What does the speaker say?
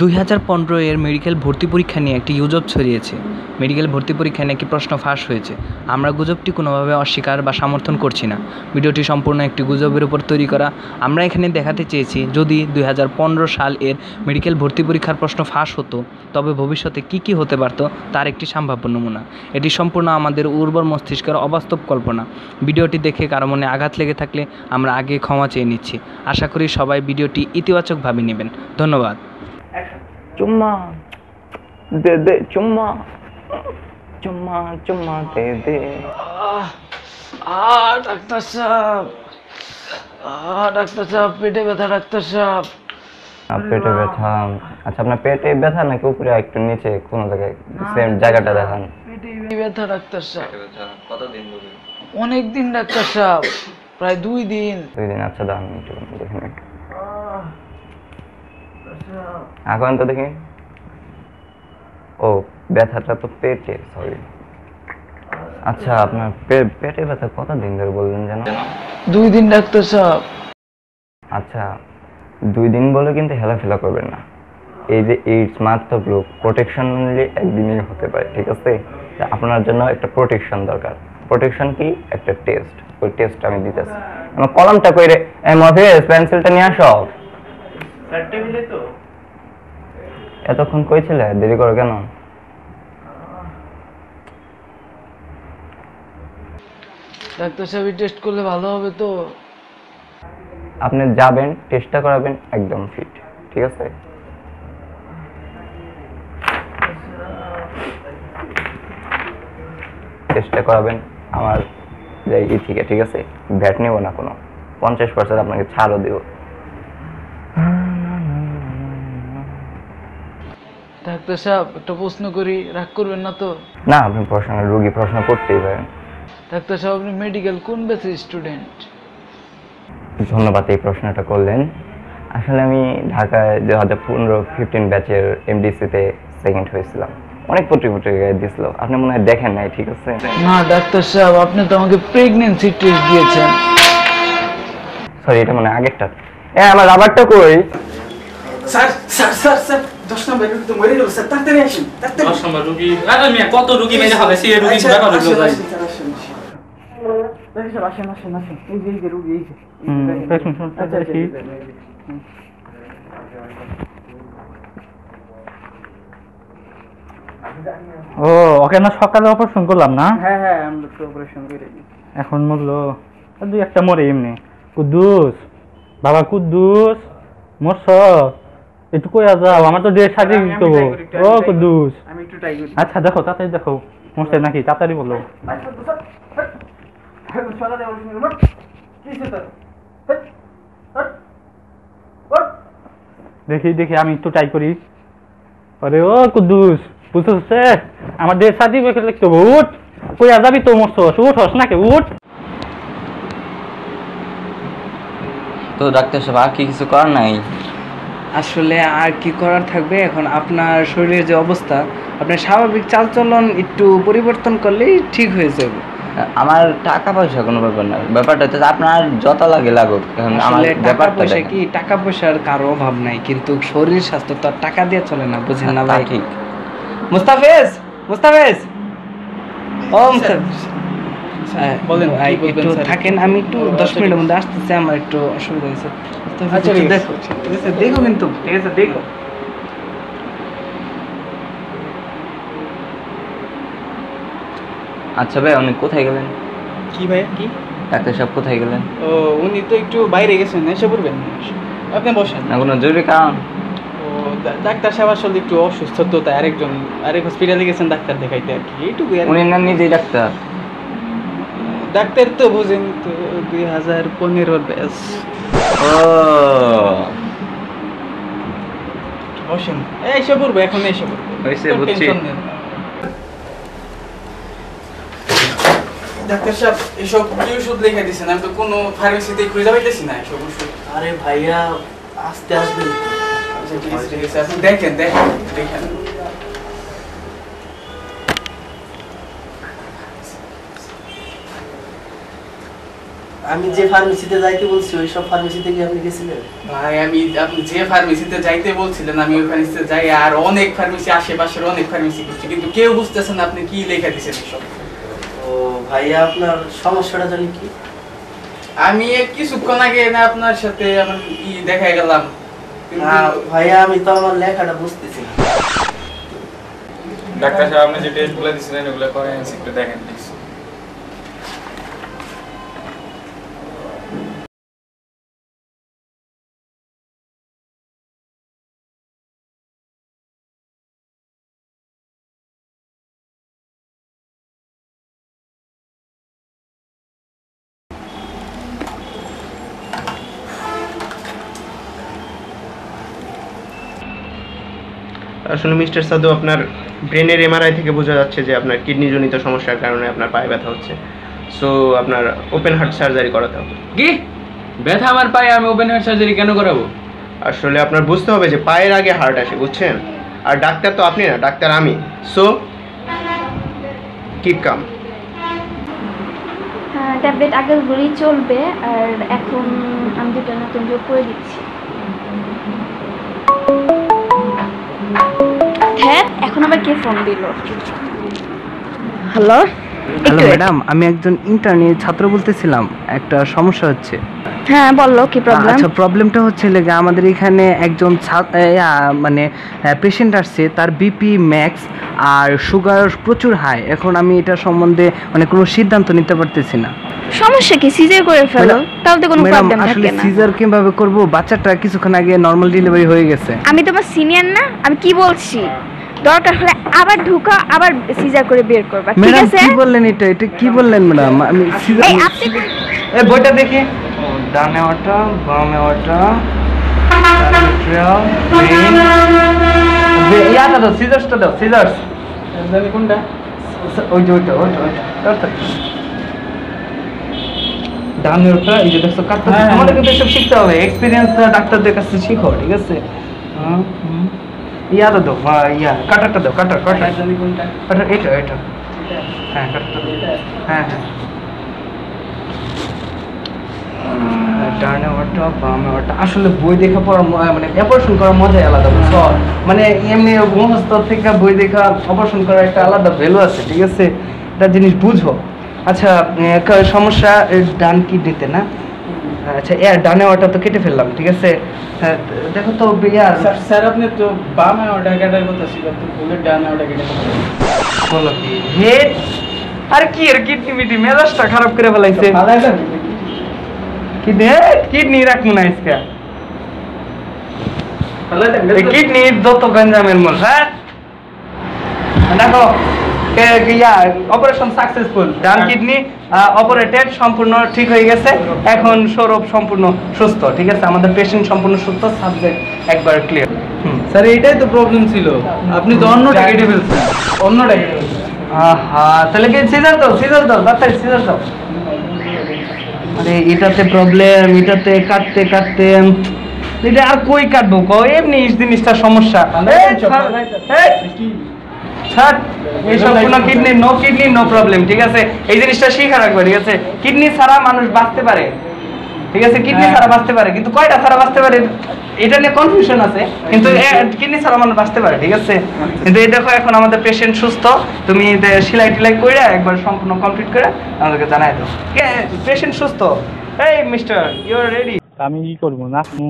2015 এর মেডিকেল ভর্তি পরীক্ষা নিয়ে একটি গুজব ছড়িয়েছে। মেডিকেল ভর্তি পরীক্ষায় নাকি প্রশ্ন ফাঁস হয়েছে। আমরা গুজবটি কোনোভাবে অস্বীকার বা সমর্থন করছি না। ভিডিওটি সম্পূর্ণ একটি গুজবের উপর তৈরি করা। আমরা এখানে দেখাতে চেয়েছি, যদি 2015 সাল এর মেডিকেল ভর্তি পরীক্ষার প্রশ্ন ফাঁস হতো, তবে ভবিষ্যতে কী হতে পারত তার একটি সম্ভাব্য নমুনা। এটি সম্পূর্ণ আমাদের উর্বর মস্তিষ্কের অবাস্তব কল্পনা। ভিডিওটি দেখে কারো মনে আঘাত লেগে থাকলে আমরা আগে ক্ষমা চেয়ে নিচ্ছি। আশা করি সবাই ভিডিওটি ইতিবাচকভাবে নেবেন। ধন্যবাদ। চুম্মা দে দে, চুম্মা চুম্মা চুম্মা দে দে। ডাক্তার সাহেব, ডাক্তার সাহেব, পেটে ব্যথা ডাক্তার সাহেব। পেটে ব্যথা? আচ্ছা, আপনার পেটে ব্যথা নাকি উপরে একটু নিচে কোনো জায়গায়? সেম জায়গাটা দেখান। পেটে ব্যথা ডাক্তার সাহেব। কতদিন ধরে? অনেক দিন ডাক্তার সাহেব, প্রায় 2 দিন। 2 দিন? আচ্ছা দাঁড়ান একটু দেখুন। এখন তো দেখি। ও, ব্যথাটা তো পেটে, সরি। আচ্ছা, আপনার পেটে ব্যথা কতদিন ধরে বললেন যেন? 2 দিন ডাক্তার সাহেব। আচ্ছা, 2 দিন বলে কিন্তু হেলাফেলা করবেন না। এই যে এইডস মারাত্মক রোগ, প্রোটেকশন অনলি একদিনই হতে পারে, ঠিক আছে? আপনার জন্য একটা প্রোটেকশন দরকার। প্রোটেকশন কি? একটা টেস্ট। ওই টেস্টটা আমি দিতেছি। আমার কলমটা কইরে, মফিজ পেন্সিলটা নিয়ে আসো। স্যার টেবিলে তো। এতক্ষণ কইছিলে, দেরি করো কেন? ডাক্তার সাহেব, টেস্ট করলে ভালো হবে তো? আপনি যাবেন, টেস্টটা করাবেন, একদম ফিট, ঠিক আছে? টেস্টটা করাবেন আমার জায়গায় থেকে, ঠিক আছে? ভ্যাট নেব না কোনো, 50% আপনাকে ছাড়ও দেব। ডাক্তার সাহেব, একটা প্রশ্ন করি, রাগ করবেন না তো? না, আপনি রোগী প্রশ্ন করতেই পারেন। ডাক্তার সাহেব, আপনি মেডিকেল কোন ব্যাচের স্টুডেন্ট? ধন্যবাদ এই প্রশ্নটা করলেন। আসলে আমি ঢাকায় 2015-15 ব্যাচের এমডিসিতে সেকেন্ড হয়েছিলাম। অনেক পত্রিকায় দিছিল, আপনি মনে হয় দেখেন নাই, ঠিক আছে? না ডাক্তার সাহেব, আপনি তো আমাকে প্রেগন্যান্সি টেস্ট দিয়েছেন। সরি, এটা মানে আগেরটা। আমার রাবারটা কই? স্যার স্যার স্যার স্যার 10 নম্বর রোগী তো মরে গেল স্যার, তাড়াতাড়ি আসুন, তাড়াতাড়ি। 10 নম্বর রোগী? আরে মিয়া, কত রোগী মেরে হবে? সেই রোগী পুরো করে দিল ভাই। আসেন আসেন আসেন, এই যে রোগী, এই যে। আচ্ছা আচ্ছা। ও, ওকে না সকালে অপারেশন করলাম না? হ্যাঁ হ্যাঁ, আমরা তো অপারেশন করে দিই। এখন মরলো 2-1টা মরে এমনি। কুদ্দুস, বাবা কুদ্দুস, মরছ? একটু কইয়া যাও, আমার তো ডেট সাজিয়ে দিত। ও কুদ্দুস, আমি একটু ট্রাই করি। আচ্ছা দেখো, তাড়াতাড়ি দেখো মরছে নাকি, তাড়াতাড়ি বলো। সকালে অপারেশন করব। কি স্যার? দেখি দেখি, আমি একটু ট্রাই করি। আরে ও কুদ্দুস, বুঝতে আমার ডেট সার্টিফিকেট লিখতে হবে। উঠ, কইয়া যাবি তো মরছস, উঠ হস নাকি, উঠ। তো ডাক্তার সাহেব, আর কি কিছু করার নাই? আসলে আর কি করার থাকবে, এখন আপনার শরীরের যে অবস্থা, আপনার স্বাভাবিক চালচলন একটু পরিবর্তন করলেই ঠিক হয়ে যাবে। আমার টাকা পয়সা কোনো ব্যাপার না, ব্যাপারটা হচ্ছে আপনার যত লাগে লাগুক। এখন আমার আসলে টাকা ব্যাপারটা পয়সা দেখেন। কি, টাকা পয়সার কারো অভাব নাই, কিন্তু শরীর স্বাস্থ্য তো আর টাকা দিয়ে চলে না, বুঝেন না তা ভাই? ঠিক। মুস্তাফিজ, মুস্তাফিজ, ও মুস্তাফিজ, বলেন, ভাই কি বলবেন একটু স্যার? থাকেন, আমি একটু 10 মিনিটের মধ্যে আসতেছি, আমার একটু অসুবিধা হয়েছে। আচ্ছা, ঠিক আছে। দেখো, ঠিক আছে, দেখো কিন্তু, ঠিক আছে, দেখো। আচ্ছা ভাই, উনি কোথায় গেলেন? কি ভাই, কি? ডাক্তার সাহেব কোথায় গেলেন? ও, উনি তো একটু বাইরে গেছেন, এসে পড়বেন। আপনি বসেন। না কোনো জরুরি কারণ? ও, ডাক্তার সাহেব আসলে একটু অসুস্থ তো, তাই আরেক হসপিটালে গেছেন ডাক্তার দেখাইতে আর কি, এইটুকু আর কি। উনি না নিজেই ডাক্তার? ডাক্তার তো বুঝেন তো, 2015 ব্যাচ। ও, বসেন, এসে পড়বো, এখন এসে পড়বো। হয়েছে, কোনো বুঝছি। টেনশন নেই। ডাক্তার সাহেব, এসব কি ওষুধ লিখে দিয়েছেন? আমি তো কোনো ফার্মেসিতে খুঁজে পাইতেছি না এসব ওষুধ। আরে ভাইয়া, আস্তে আস্তে। আচ্ছা, ঠিক আছে, ঠিক আছে, আপনি দেখেন দেখেন দেখেন। আমি যে ফার্মেসিতে যাইতে বলছি ওই সব ফার্মেসিতে কি আপনি গেছিলেন? ভাই আপনি যে ফার্মেসিতে যাইতে বলছিলেন আমি ওই ফার্মেসিতে যাই, আর অনেক ফার্মেসি আশেপাশের অনেক ফার্মেসি করছি, কিন্তু কেউ বুঝতেছেন আপনি কি লেখা দিয়েছেন এসব। ও ভাইয়া, আপনার সমস্যাটা জানি কি? আমি কিছুক্ষণ আগে না আপনার সাথে আমার দেখা গেলাম, না ভাইয়া, আমি তো আমার লেখাটা বুঝতেছি না। ডাক্তার সাহেব আপনি যে টেস্টগুলো দিয়েছিলেন ওগুলো করেন, একটু দেখেন প্লিজ। আসলে মিস্টার সাধু, আপনার ব্রেনের এমআরআই থেকে বোঝা যাচ্ছে যে আপনার কিডনিজনিত সমস্যার কারণে আপনার পায়ে ব্যথা হচ্ছে। সো আপনার ওপেন হার্ট সার্জারি করাতে হবে। কি ব্যথা আমার পায়ে, আমি ওপেন হার্ট সার্জারি কেন করাবো? আসলে আপনার বুঝতে হবে যে পায়ের আগে হার্ট আসে, বুঝছেন? আর ডাক্তার তো আপনি না, ডাক্তার আমি। So keep calm. ট্যাবলেট আগের গুলোই চলবে, আর এখন আমি দুটো নতুন যোগ করে দিচ্ছি। হ্যাঁ, এখন আবার কে ফোন দিল? হ্যালো হ্যালো ম্যাডাম, আমি একজন ইন্টার্নের ছাত্র বলতেছিলাম, একটা সমস্যা হচ্ছে। হ্যাঁ বললো, কি প্রবলেম? আচ্ছা, প্রবলেমটা হচ্ছে লেগে আমাদের এখানে একজন মানে পেশেন্ট আসছে, তার বিপি ম্যাক্স আর সুগার প্রচুর হাই। এখন আমি এটা সম্বন্ধে মানে কোনো সিদ্ধান্ত নিতে পারতেছি না। সমস্যা কি? সিজার করে ফেলো, তাহলে তো কোনো ম্যাডাম প্রবলেম আসলে থাকে না। সিজার কিভাবে করব? বাচ্চাটা কিছুক্ষণ আগে নরমাল ডেলিভারি হয়ে গেছে। আমি তোমার সিনিয়র না? আমি কি বলছি, দরকার হলে আবার ঢুকা আবার সিজার করে বের করবা, ঠিক ম্যাডাম আছে? কি বললেন এটা? এটা কি বললেন ম্যাডাম? আমি সিজার এই আপনি এই বইটা দেখি, ডানে ওটা বামে ওটা ইয়াটা দাও, সিজার্সটা দাও, সিজার্স কোনটা? ওই যে ওইটা ওইটা ওইটা ডানে ওটা। এই যে দেখছো কাটতে, আমাদের কিন্তু এসব শিখতে হবে, এক্সপিরিয়েন্স ডাক্তারদের কাছে শিখো, ঠিক আছে? ইয়াটা দাও, ইয়া কাটারটা দাও, কাটার কাটার কোনটা? কাটার এটা এটা। হ্যাঁ কাটারটা দাও। হ্যাঁ হ্যাঁ, ডানে ওটা বামে ওটা। আসলে বই দেখা পড়া মানে অপারেশন করার মজাই আলাদা, বুঝছো? মানে এমনি মুখস্থ থেকে বই দেখা অপারেশন করার একটা আলাদা ভ্যালু আছে, ঠিক আছে? একটা জিনিস বুঝো। আচ্ছা, সমস্যা ডান কিডনিতে না? আচ্ছা, ডানে ওটা তো কেটে ফেললাম, ঠিক আছে? দেখো তো ইয়ার স্যার আপনি তো বামে ওটা কাটার কথা ছিল, তো ভুলে ডানে ওটা কেটে ফেললেন। বলো কি হেড? আরে কি এর কিডনি মিটি মেজাজটা খারাপ করে ফেলাইছে। কিডনি রাখবো না আজকে, কিডনি যত গঞ্জামের মূল। হ্যাঁ দেখো, অপারেশন সাকসেসফুল, ডান কিডনি অপারেটেড, সম্পূর্ণ ঠিক হয়ে গেছে। এখন সৌরভ সম্পূর্ণ সুস্থ, ঠিক আছে? আমাদের পেশেন্ট সম্পূর্ণ সুস্থ, সাবজেক্ট একবার ক্লিয়ার। স্যার এটাই তো প্রবলেম ছিল, আপনি তো অন্যটা কেটে ফেলছেন, অন্যটা কেটে ফেলছেন। তাহলে কি সিজার দাও, সিজার দাও, তাড়াতাড়ি সিজার দাও। আরে এটাতে প্রবলেম, এটাতে কাটতে কাটতে এটা আর কই কাটবো কো? এমনি জিনিসটা সমস্যা। এইসব কোনো কিডনি নো প্রবলেম, ঠিক আছে? এই জিনিসটা শিখা রাখবে, ঠিক আছে? কিডনি ছাড়া মানুষ বাঁচতে পারে, ঠিক আছে? কিডনি ছাড়া বাঁচতে পারে, কিন্তু কয়টা ছাড়া বাঁচতে পারে এটা নিয়ে কনফিউশন আছে, কিন্তু কিডনি ছাড়া মানুষ বাঁচতে পারে, ঠিক আছে? কিন্তু এই দেখো, এখন আমাদের পেশেন্ট সুস্থ। তুমি সেলাই টিলাই করে একবার সম্পূর্ণ কমপ্লিট করে আমাদেরকে জানাই দাও। পেশেন্ট সুস্থ। এই মিস্টার, ইউ আর রেডি? আমি কি করবো? নাচমু?